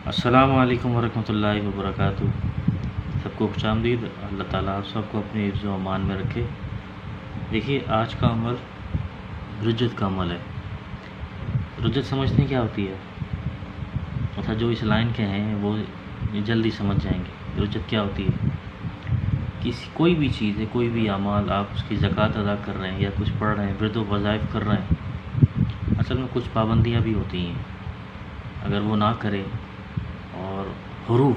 السلام علیکم ورحمۃ اللہ وبرکاتہ۔ سب کو خوش آمدید۔ اللہ تعالیٰ آپ سب کو اپنے حفظ و امان میں رکھے۔ دیکھیے، آج کا عمل رجت کا عمل ہے۔ رجت سمجھتے ہیں کیا ہوتی ہے؟ مطلب جو اس لائن کے ہیں وہ جلدی سمجھ جائیں گے رجت کیا ہوتی ہے۔ کوئی بھی چیز ہے، کوئی بھی اعمال، آپ اس کی زکوٰۃ ادا کر رہے ہیں یا کچھ پڑھ رہے ہیں، ورد و وظائف کر رہے ہیں، اصل میں کچھ پابندیاں بھی ہوتی ہیں۔ اگر وہ نہ کرے، اور حروف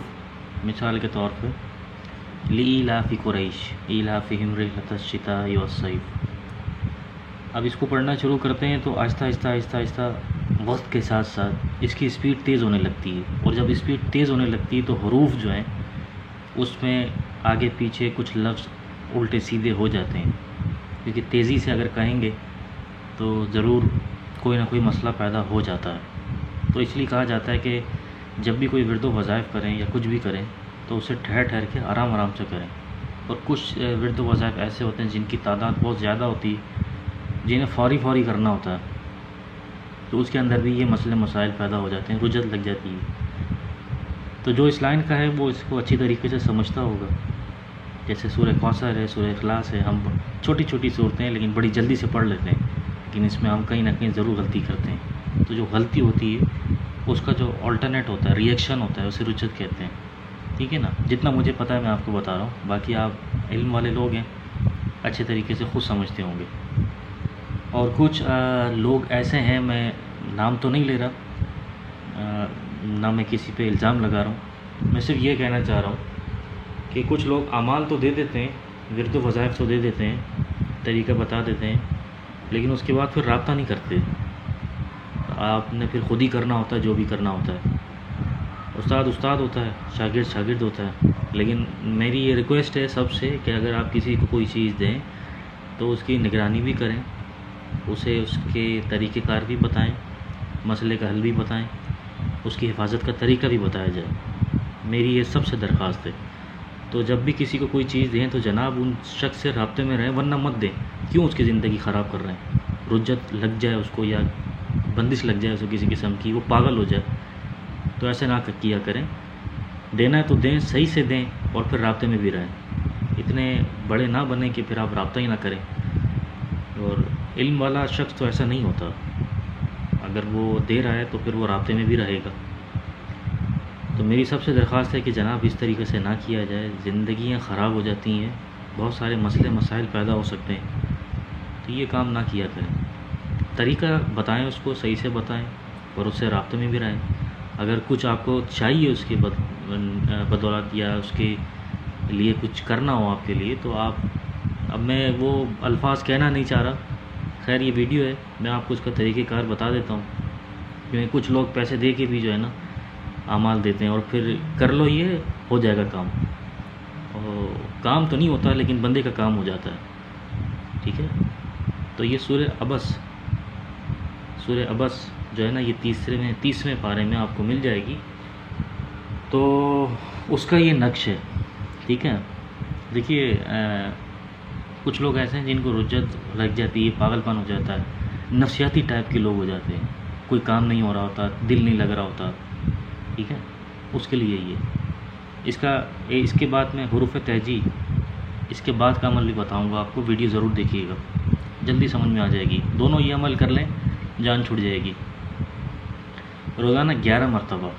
مثال کے طور پہ لإیلاف قریش ایلافہم رحلۃ الشتاء والصیف، اب اس کو پڑھنا شروع کرتے ہیں تو آہستہ آہستہ آہستہ آہستہ وقت کے ساتھ ساتھ اس کی اسپیڈ تیز ہونے لگتی ہے، اور جب اسپیڈ تیز ہونے لگتی ہے تو حروف جو ہیں اس میں آگے پیچھے کچھ لفظ الٹے سیدھے ہو جاتے ہیں، کیونکہ تیزی سے اگر کہیں گے تو ضرور کوئی نہ کوئی مسئلہ پیدا ہو جاتا ہے۔ تو اس لیے کہا جاتا ہے کہ جب بھی کوئی ورد و وظائف کریں یا کچھ بھی کریں تو اسے ٹھہر ٹھہر کے آرام آرام سے کریں۔ اور کچھ ورد و وظائف ایسے ہوتے ہیں جن کی تعداد بہت زیادہ ہوتی ہے، جنہیں فوری فوری کرنا ہوتا ہے، تو اس کے اندر بھی یہ مسئلے مسائل پیدا ہو جاتے ہیں، رجت لگ جاتی ہے۔ تو جو اس لائن کا ہے وہ اس کو اچھی طریقے سے سمجھتا ہوگا۔ جیسے سورہ کوثر ہے، سورہ اخلاص ہے، ہم چھوٹی چھوٹی صورتیں ہیں لیکن بڑی جلدی سے پڑھ لیتے ہیں، لیکن اس میں ہم کہیں نہ کہیں ضرور غلطی کرتے ہیں۔ تو جو غلطی ہوتی ہے اس کا جو آلٹرنیٹ ہوتا ہے، ری ایکشن ہوتا ہے، اسے رجت کہتے ہیں۔ ٹھیک ہے نا؟ جتنا مجھے پتہ ہے میں آپ کو بتا رہا ہوں، باقی آپ علم والے لوگ ہیں، اچھے طریقے سے خود سمجھتے ہوں گے۔ اور کچھ لوگ ایسے ہیں، میں نام تو نہیں لے رہا، نہ میں کسی پہ الزام لگا رہا ہوں، میں صرف یہ کہنا چاہ رہا ہوں کہ کچھ لوگ اعمال تو دے دیتے ہیں، ورد و وظائف تو دے دیتے ہیں، طریقہ بتا دیتے ہیں، لیکن اس کے بعد پھر رابطہ نہیں کرتے۔ آپ نے پھر خود ہی کرنا ہوتا ہے جو بھی کرنا ہوتا ہے۔ استاد استاد ہوتا ہے، شاگرد شاگرد ہوتا ہے۔ لیکن میری یہ ریکویسٹ ہے سب سے کہ اگر آپ کسی کو کوئی چیز دیں تو اس کی نگرانی بھی کریں، اسے اس کے طریقہ کار بھی بتائیں، مسئلے کا حل بھی بتائیں، اس کی حفاظت کا طریقہ بھی بتایا جائے۔ میری یہ سب سے درخواست ہے۔ تو جب بھی کسی کو کوئی چیز دیں تو جناب ان شخص سے رابطے میں رہیں، ورنہ مت دیں۔ کیوں اس کی زندگی خراب کر رہے ہیں؟ رجت لگ جائے اس کو، یا بندش لگ جائے اسے کسی قسم کی، وہ پاگل ہو جائے، تو ایسے نہ کیا کریں۔ دینا ہے تو دیں، صحیح سے دیں، اور پھر رابطے میں بھی رہیں۔ اتنے بڑے نہ بنیں کہ پھر آپ رابطہ ہی نہ کریں۔ اور علم والا شخص تو ایسا نہیں ہوتا، اگر وہ دے رہا ہے تو پھر وہ رابطے میں بھی رہے گا۔ تو میری سب سے درخواست ہے کہ جناب اس طریقے سے نہ کیا جائے، زندگیاں خراب ہو جاتی ہیں، بہت سارے مسئلے مسائل پیدا ہو سکتے ہیں، تو یہ کام نہ کیا کریں۔ طریقہ بتائیں، اس کو صحیح سے بتائیں، اور اس سے رابطے میں بھی رہیں۔ اگر کچھ آپ کو چاہیے اس کی بدولت، یا اس کے لیے کچھ کرنا ہو آپ کے لیے، تو آپ، اب میں وہ الفاظ کہنا نہیں چاہ رہا، خیر یہ ویڈیو ہے، میں آپ کو اس کا طریقہ کار بتا دیتا ہوں، کیونکہ کچھ لوگ پیسے دے کے بھی جو ہے نا اعمال دیتے ہیں، اور پھر کر لو یہ ہو جائے گا کام، اور کام تو نہیں ہوتا لیکن بندے کا کام ہو جاتا ہے۔ ٹھیک ہے؟ تو یہ سورہ عبس جو ہے نا، یہ 30ویں پارے میں آپ کو مل جائے گی، تو اس کا یہ نقش ہے۔ ٹھیک ہے؟ دیکھیے، کچھ لوگ ایسے ہیں جن کو رجت لگ جاتی ہے، پاگل پن ہو جاتا ہے، نفسیاتی ٹائپ کے لوگ ہو جاتے ہیں، کوئی کام نہیں ہو رہا ہوتا، دل نہیں لگ رہا ہوتا۔ ٹھیک ہے؟ اس کے لیے یہ اس کے بعد میں حروف تہجی، اس کے بعد کا عمل بھی بتاؤں گا آپ کو، ویڈیو ضرور دیکھیے گا، جلدی سمجھ میں آ جائے گی۔ دونوں یہ عمل کر لیں، جان چھوٹ جائے گی۔ روزانہ 11 مرتبہ،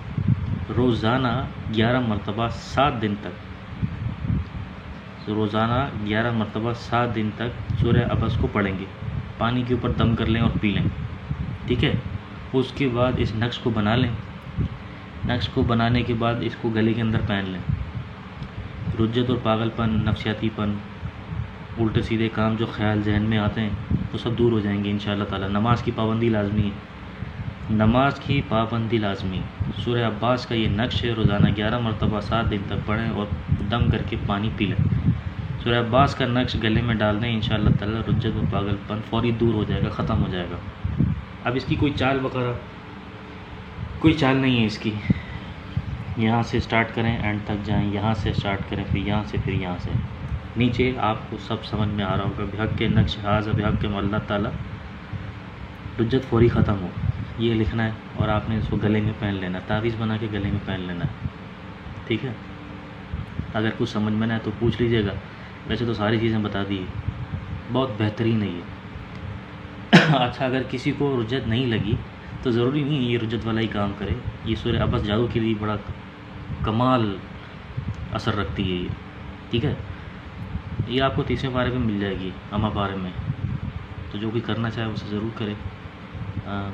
روزانہ 11 مرتبہ 7 دن تک، روزانہ 11 مرتبہ 7 دن تک سورہ عبس کو پڑھیں گے۔ پانی کے اوپر دم کر لیں اور پی لیں۔ ٹھیک ہے؟ اس کے بعد اس نقش کو بنا لیں۔ نقش کو بنانے کے بعد اس کو گلے کے اندر پہن لیں۔ رجت اور پاگل پن، نفسیاتی پن، الٹے سیدھے کام جو خیال ذہن میں آتے ہیں وہ سب دور ہو جائیں گے انشاءاللہ تعالی۔ نماز کی پابندی لازمی ہے، نماز کی پابندی لازمی۔ سورہ عباس کا یہ نقش ہے، روزانہ 11 مرتبہ 7 دن تک پڑھیں اور دم کر کے پانی پی لیں۔ سورہ عباس کا نقش گلے میں ڈال دیں، انشاءاللہ تعالی رجت اور پاگل پن فوری دور ہو جائے گا، ختم ہو جائے گا۔ اب اس کی کوئی چال وغیرہ کوئی چال نہیں ہے اس کی، یہاں سے سٹارٹ کریں اینڈ تک جائیں، یہاں سے سٹارٹ کریں، پھر یہاں سے، پھر یہاں سے نیچے، آپ کو سب سمجھ میں آ رہا ہوگا۔ بحق کے نقش حاضر بحق کے اللہ تعالی رجت فوری ختم ہو، یہ لکھنا ہے اور آپ نے اس کو گلے میں پہن لینا، تعویذ بنا کے گلے میں پہن لینا ہے، ٹھیک ہے؟ اگر کچھ سمجھ میں نہ آئے تو پوچھ لیجیے گا، ویسے تو ساری چیزیں بتا دی، بہت بہترین ہے یہ۔ اچھا، اگر کسی کو رجت نہیں لگی تو ضروری نہیں ہے یہ رجت والا ہی کام کرے، یہ سورہ عبس جادو کے لیے بڑا کمال اثر رکھتی ہے یہ، ٹھیک ہے؟ یہ آپ کو 30ویں پارے میں مل جائے گی، اما پارے میں، تو جو کوئی کرنا چاہے اسے ضرور کرے،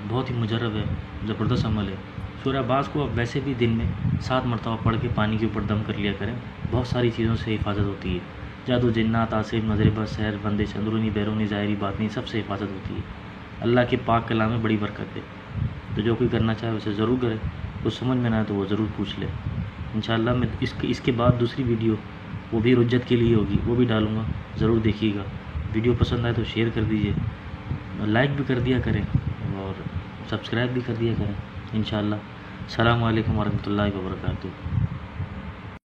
بہت ہی مجرب ہے، زبردست عمل ہے۔ سورہ عباس کو اب ویسے بھی دن میں 7 مرتبہ پڑھ کے پانی کے اوپر دم کر لیا کریں، بہت ساری چیزوں سے حفاظت ہوتی ہے، جادو، جنات، عاصم، نظر بد، سحر، بندش، اندرونی بیرونی ظاہری باطنی، سب سے حفاظت ہوتی ہے۔ اللہ کے پاک کلام میں بڑی برکت ہے، تو جو کوئی کرنا چاہے اسے ضرور کرے، کچھ سمجھ میں نہ آئے تو وہ ضرور پوچھ لے۔ انشاءاللہ میں اس کے بعد دوسری ویڈیو وہ بھی رجت کے لیے ہوگی، وہ بھی ڈالوں گا، ضرور دیکھیے گا۔ ویڈیو پسند آئے تو شیئر کر دیجیے، لائک بھی کر دیا کریں اور سبسکرائب بھی کر دیا کریں انشاءاللہ۔ السلام علیکم ورحمۃ اللہ وبرکاتہ۔